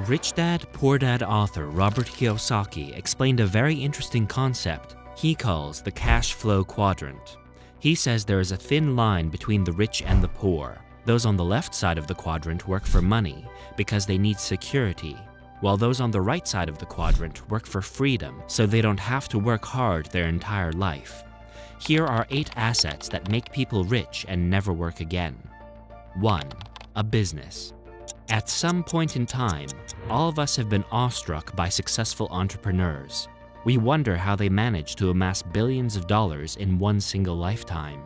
Rich Dad, Poor Dad author Robert Kiyosaki explained a very interesting concept he calls the cash flow quadrant. He says there is a thin line between the rich and the poor. Those on the left side of the quadrant work for money because they need security, while those on the right side of the quadrant work for freedom so they don't have to work hard their entire life. Here are 8 assets that make people rich and never work again. 1. A business. At some point in time, all of us have been awestruck by successful entrepreneurs. We wonder how they manage to amass billions of dollars in one single lifetime.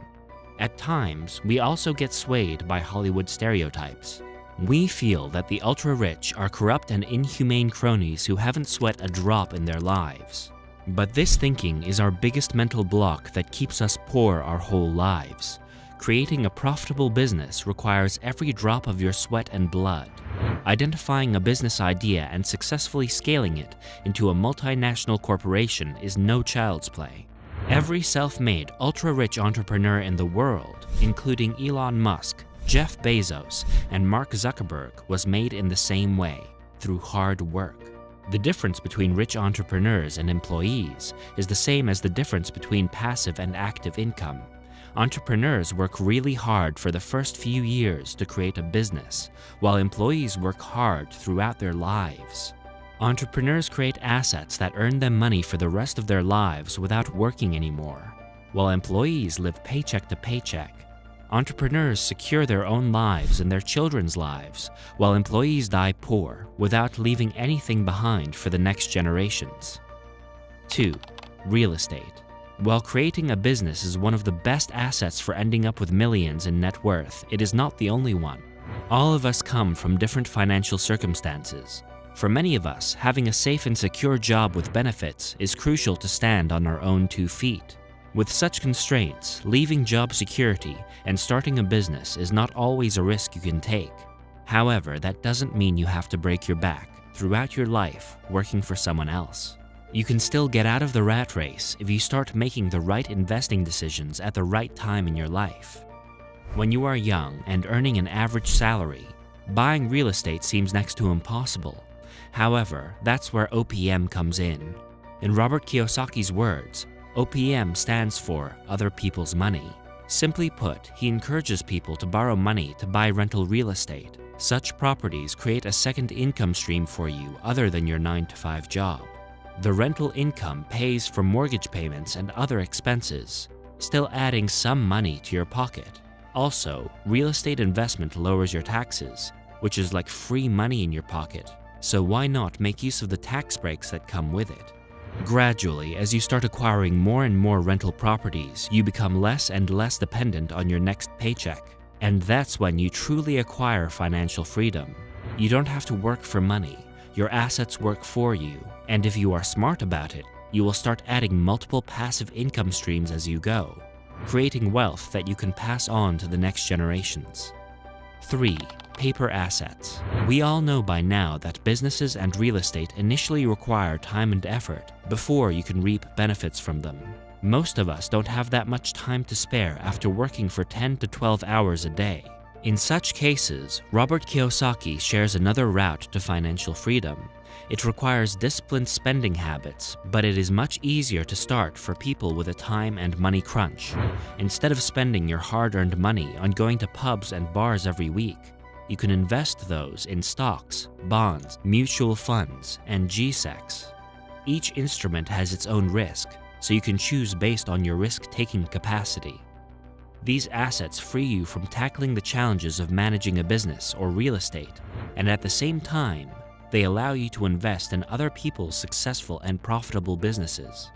At times, we also get swayed by Hollywood stereotypes. We feel that the ultra-rich are corrupt and inhumane cronies who haven't sweat a drop in their lives. But this thinking is our biggest mental block that keeps us poor our whole lives. Creating a profitable business requires every drop of your sweat and blood. Identifying a business idea and successfully scaling it into a multinational corporation is no child's play. Every self-made, ultra-rich entrepreneur in the world, including Elon Musk, Jeff Bezos, and Mark Zuckerberg, was made in the same way, through hard work. The difference between rich entrepreneurs and employees is the same as the difference between passive and active income. Entrepreneurs work really hard for the first few years to create a business, while employees work hard throughout their lives. Entrepreneurs create assets that earn them money for the rest of their lives without working anymore, while employees live paycheck to paycheck. Entrepreneurs secure their own lives and their children's lives, while employees die poor without leaving anything behind for the next generations. 2. Real estate. While creating a business is one of the best assets for ending up with millions in net worth, it is not the only one. All of us come from different financial circumstances. For many of us, having a safe and secure job with benefits is crucial to stand on our own 2 feet. With such constraints, leaving job security and starting a business is not always a risk you can take. However, that doesn't mean you have to break your back throughout your life working for someone else. You can still get out of the rat race if you start making the right investing decisions at the right time in your life. When you are young and earning an average salary, buying real estate seems next to impossible. However, that's where OPM comes in. In Robert Kiyosaki's words, OPM stands for Other People's Money. Simply put, he encourages people to borrow money to buy rental real estate. Such properties create a second income stream for you other than your 9-to-5 job. The rental income pays for mortgage payments and other expenses, still adding some money to your pocket. Also, real estate investment lowers your taxes, which is like free money in your pocket, so why not make use of the tax breaks that come with it? Gradually, as you start acquiring more and more rental properties, you become less and less dependent on your next paycheck. And that's when you truly acquire financial freedom. You don't have to work for money. Your assets work for you. And if you are smart about it, you will start adding multiple passive income streams as you go, creating wealth that you can pass on to the next generations. 3. Paper assets. We all know by now that businesses and real estate initially require time and effort before you can reap benefits from them. Most of us don't have that much time to spare after working for 10 to 12 hours a day. In such cases, Robert Kiyosaki shares another route to financial freedom. It requires disciplined spending habits, but it is much easier to start for people with a time and money crunch. Instead of spending your hard-earned money on going to pubs and bars every week, you can invest those in stocks, bonds, mutual funds, and GSECs. Each instrument has its own risk, so you can choose based on your risk-taking capacity. These assets free you from tackling the challenges of managing a business or real estate, and at the same time, they allow you to invest in other people's successful and profitable businesses.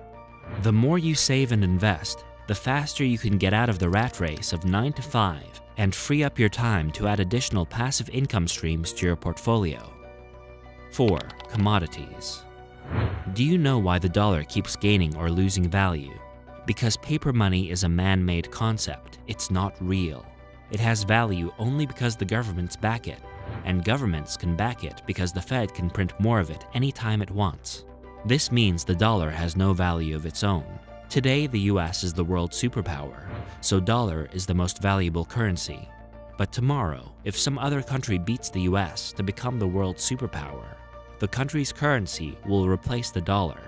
The more you save and invest, the faster you can get out of the rat race of 9 to 5 and free up your time to add additional passive income streams to your portfolio. 4. Commodities. Do you know why the dollar keeps gaining or losing value? Because paper money is a man-made concept. It's not real. It has value only because the governments back it, and governments can back it because the Fed can print more of it anytime it wants. This means the dollar has no value of its own. Today, the US is the world superpower, so dollar is the most valuable currency. But tomorrow, if some other country beats the US to become the world superpower, the country's currency will replace the dollar.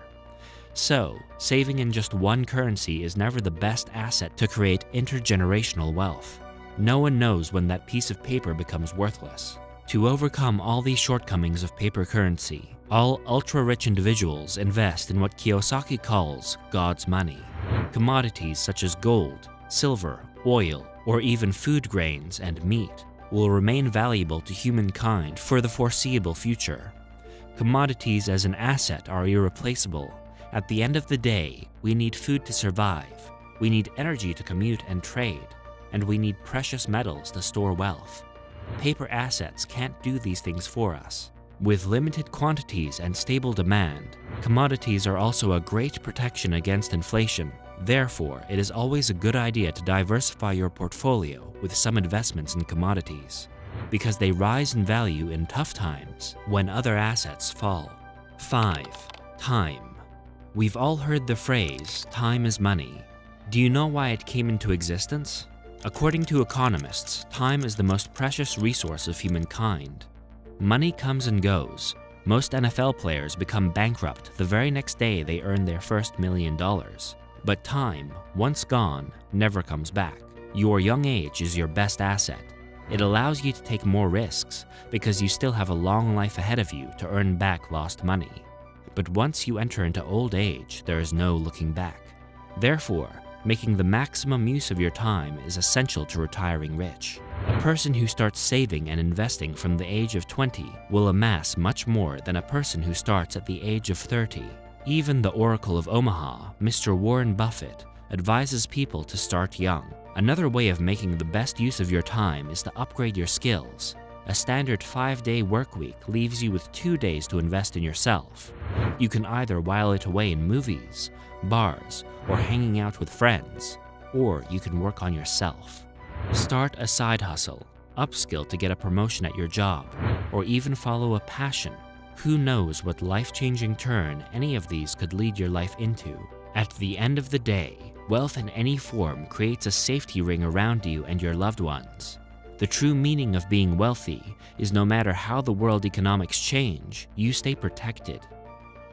So, saving in just one currency is never the best asset to create intergenerational wealth. No one knows when that piece of paper becomes worthless. To overcome all these shortcomings of paper currency, all ultra-rich individuals invest in what Kiyosaki calls God's money. Commodities such as gold, silver, oil, or even food grains and meat will remain valuable to humankind for the foreseeable future. Commodities as an asset are irreplaceable. At the end of the day, we need food to survive, we need energy to commute and trade, and we need precious metals to store wealth. Paper assets can't do these things for us. With limited quantities and stable demand, commodities are also a great protection against inflation. Therefore, it is always a good idea to diversify your portfolio with some investments in commodities, because they rise in value in tough times when other assets fall. 5. Time. We've all heard the phrase, time is money. Do you know why it came into existence? According to economists, time is the most precious resource of humankind. Money comes and goes. Most NFL players become bankrupt the very next day they earn their first $1 million. But time, once gone, never comes back. Your young age is your best asset. It allows you to take more risks because you still have a long life ahead of you to earn back lost money. But once you enter into old age, there is no looking back. Therefore, making the maximum use of your time is essential to retiring rich. A person who starts saving and investing from the age of 20 will amass much more than a person who starts at the age of 30. Even the Oracle of Omaha, Mr. Warren Buffett, advises people to start young. Another way of making the best use of your time is to upgrade your skills. A standard 5-day work week leaves you with 2 days to invest in yourself. You can either while it away in movies, bars, or hanging out with friends, or you can work on yourself. Start a side hustle, upskill to get a promotion at your job, or even follow a passion. Who knows what life-changing turn any of these could lead your life into? At the end of the day, wealth in any form creates a safety ring around you and your loved ones. The true meaning of being wealthy is no matter how the world economics change, you stay protected.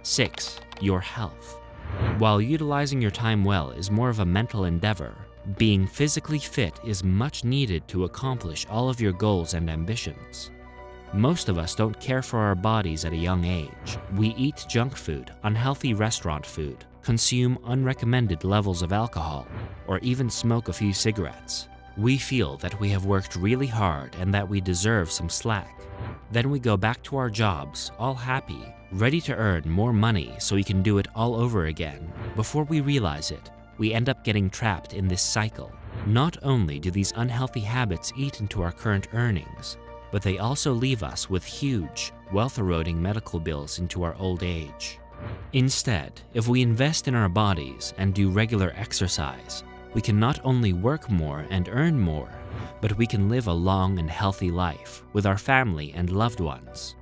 6. Your health. While utilizing your time well is more of a mental endeavor, being physically fit is much needed to accomplish all of your goals and ambitions. Most of us don't care for our bodies at a young age. We eat junk food, unhealthy restaurant food, consume unrecommended levels of alcohol, or even smoke a few cigarettes. We feel that we have worked really hard and that we deserve some slack. Then we go back to our jobs, all happy, ready to earn more money so we can do it all over again. Before we realize it, we end up getting trapped in this cycle. Not only do these unhealthy habits eat into our current earnings, but they also leave us with huge, wealth-eroding medical bills into our old age. Instead, if we invest in our bodies and do regular exercise, we can not only work more and earn more, but we can live a long and healthy life with our family and loved ones.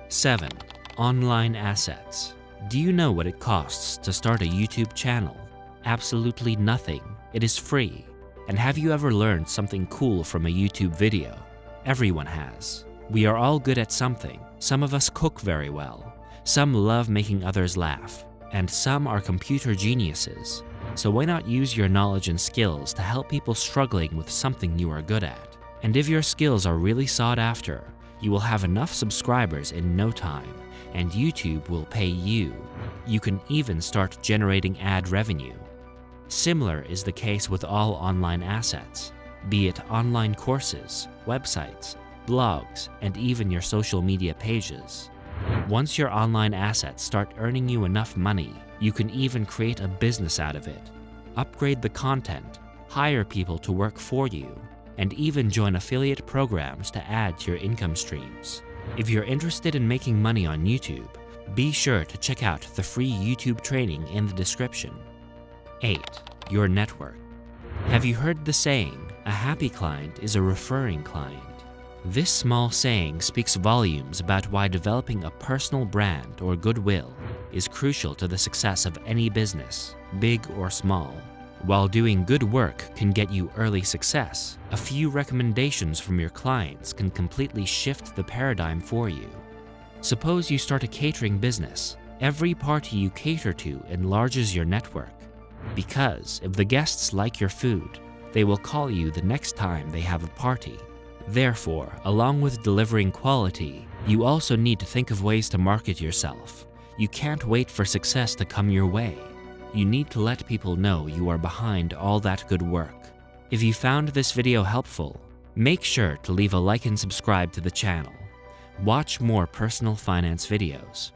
7. Online assets. Do you know what it costs to start a YouTube channel? Absolutely nothing. It is free. And have you ever learned something cool from a YouTube video? Everyone has. We are all good at something. Some of us cook very well. Some love making others laugh. And some are computer geniuses. So why not use your knowledge and skills to help people struggling with something you are good at? And if your skills are really sought after, you will have enough subscribers in no time, and YouTube will pay you. You can even start generating ad revenue. Similar is the case with all online assets, be it online courses, websites, blogs, and even your social media pages. Once your online assets start earning you enough money, you can even create a business out of it. Upgrade the content, hire people to work for you, and even join affiliate programs to add to your income streams. If you're interested in making money on YouTube, be sure to check out the free YouTube training in the description. 8. Your network. Have you heard the saying, a happy client is a referring client? This small saying speaks volumes about why developing a personal brand or goodwill is crucial to the success of any business, big or small. While doing good work can get you early success, a few recommendations from your clients can completely shift the paradigm for you. Suppose you start a catering business. Every party you cater to enlarges your network. Because if the guests like your food, they will call you the next time they have a party. Therefore, along with delivering quality, you also need to think of ways to market yourself. You can't wait for success to come your way. You need to let people know you are behind all that good work. If you found this video helpful, make sure to leave a like and subscribe to the channel. Watch more personal finance videos.